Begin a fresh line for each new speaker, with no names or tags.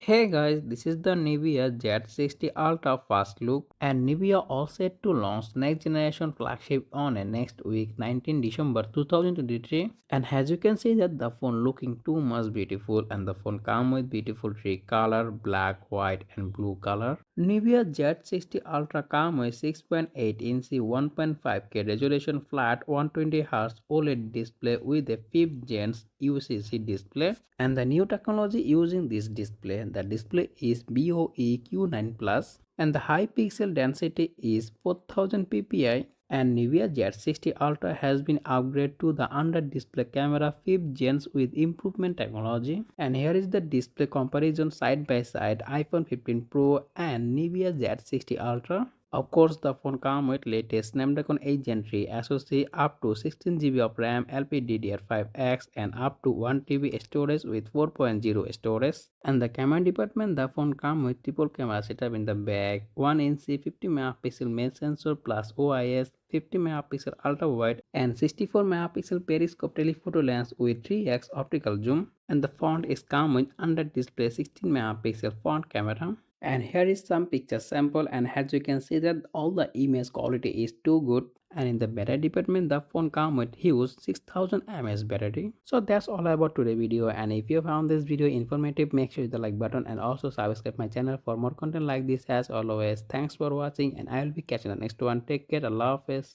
Hey guys, this is the Nubia Z60 Ultra fast look, and Nubia all set to launch next generation flagship on a next week 19 December 2023. And as you can see that the phone looking too much beautiful, and the phone come with beautiful three color black, white and blue color. Nubia Z60 Ultra come with 6.8-inch 1.5K resolution flat 120Hz OLED display with a 5th gen UCC display, and the new technology using this display, the display is BOEQ9 plus, and the high pixel density is 4000 ppi, and Nubia Z60 Ultra has been upgraded to the under display camera 5th gens with improvement technology. And here is the display comparison side by side iPhone 15 Pro and Nubia Z60 Ultra. Of course, the phone comes with latest Snapdragon 8 Gen 3 SoC, up to 16 GB of RAM, LPDDR5X, and up to 1 TB storage with 4.0 storage. And the camera department, the phone comes with triple camera setup in the back, 1-inch 50 megapixel main sensor plus OIS, 50 megapixel ultra wide, and 64 megapixel periscope telephoto lens with 3x optical zoom. And the font is come with under display 16 megapixel font camera. And here is some picture sample, and as you can see that all the image quality is too good. And in the battery department, the phone comes with huge 6000 mAh battery. So that's all about today's video, and if you found this video informative, make sure to hit the like button and also subscribe my channel for more content like this. As always, thanks for watching, and I will be catching the next one. Take care. Allah Hafiz.